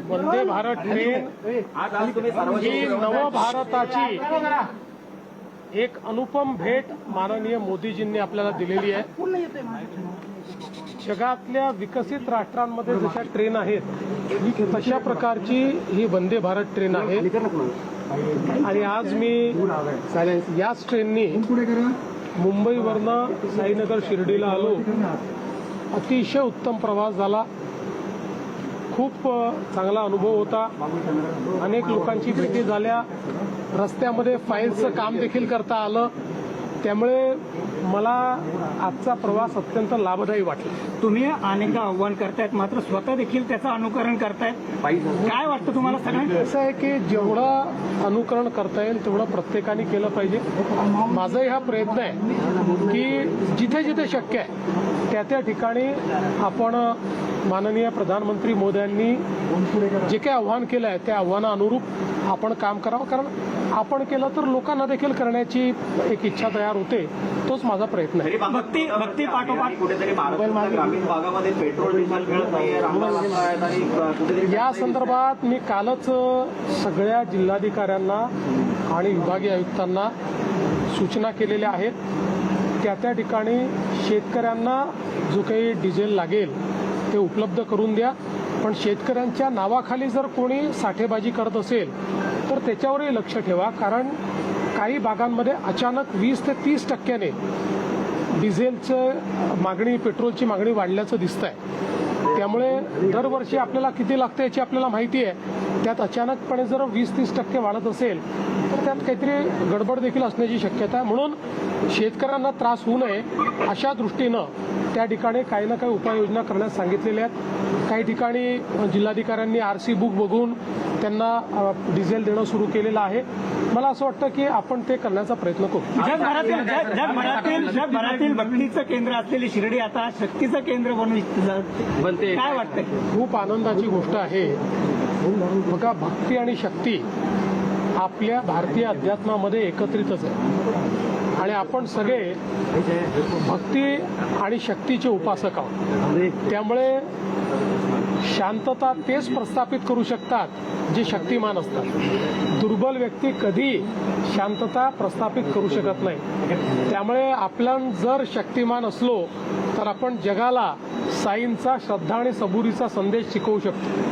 Vande Bharat train ही नवभारताची एक अनुपम भेट माननीय मोदीजींनी आपल्याला दिलेली आहे। जगातल्या विकसित राष्ट्रांमध्ये जशा ट्रेन आहेत तशा प्रकारची ही वंदे भारत ट्रेन आहे आणि आज मी याच ट्रेननी मुंबईवरनं साईनगर शिर्डीला आलो। अतिशय उत्तम प्रवास झाला, खूप चांगला अनुभव होता। अनेक लोकांची भेटी झाल्या, रस्त्यामध्ये फाईलचं काम देखील करता आलं, त्यामुळे मला आजचा प्रवास अत्यंत लाभदायी वाटला। तुम्ही अनेक आव्हान करतायत मात्र स्वतः देखील त्याचं अनुकरण करतायत, काय वाटतं तुम्हाला सगळ्यांना? असं आहे की जेवढं अनुकरण करता येईल तेवढं प्रत्येकाने केलं पाहिजे। माझाही हा प्रयत्न आहे की जिथे जिथे शक्य आहे त्या ठिकाणी आपण माननीय प्रधानमंत्री मोदयांनी जे काही आव्हान केलं आहे त्या आव्हानानुरूप आपण काम करावं, कारण आपण केलं तर लोकांना देखील करण्याची एक इच्छा तयार होते। तोच माझा प्रयत्न आहे। भक्ती पाठोपाठ कुठेतरी ग्रामीण भागामध्ये पेट्रोल डिझेल मिळत नाहीये, या संदर्भात मी कालच सगळ्या जिल्हाधिकाऱ्यांना आणि विभागीय आयुक्तांना सूचना केलेल्या आहेत। त्या ठिकाणी शेतकऱ्यांना जो काही डिझेल लागेल ते उपलब्ध करून द्या, पण शेतकऱ्यांच्या नावाखाली जर कोणी साठेबाजी करत असेल तर त्याच्यावरही लक्ष ठेवा, कारण काही भागांमध्ये अचानक 20 ते 30% डिझेलचं मागणी, पेट्रोलची मागणी वाढल्याचं दिसतंय। त्यामुळे दरवर्षी आपल्याला किती लागतं याची आपल्याला माहिती आहे, त्यात अचानकपणे जर 20-30% वाढत असेल तर त्यात काहीतरी गडबड देखील असण्याची शक्यता आहे। म्हणून शेतकऱ्यांना त्रास होऊ नये अशा दृष्टीनं त्या ठिकाणी काही ना काही उपाययोजना करण्यास सांगितलेल्या आहेत। काही ठिकाणी जिल्हाधिकाऱ्यांनी RC बुक बघून त्यांना डिझेल देणं सुरू केलेलं आहे। मला असं वाटतं की आपण ते करण्याचा प्रयत्न करू। जगभरातील भक्तीचं केंद्र असलेली शिर्डी आता शक्तीचं केंद्र बनते, काय वाटतंय? खूप आनंदाची गोष्ट आहे। बघा, भक्ती आणि शक्ती आपल्या भारतीय अध्यात्मामध्ये एकत्रितच आहे आणि आपण सगळे भक्ती आणि शक्तीचे उपासक आहोत। त्यामुळे शांतता तेच प्रस्थापित करू शकतात जे शक्तिमान असतात। दुर्बल व्यक्ती कधी शांतता प्रस्थापित करू शकत नाही। त्यामुळे आपण जर शक्तिमान असलो तर आपण जगाला साईंचा श्रद्धा आणि सबुरीचा संदेश शिकवू शकतो।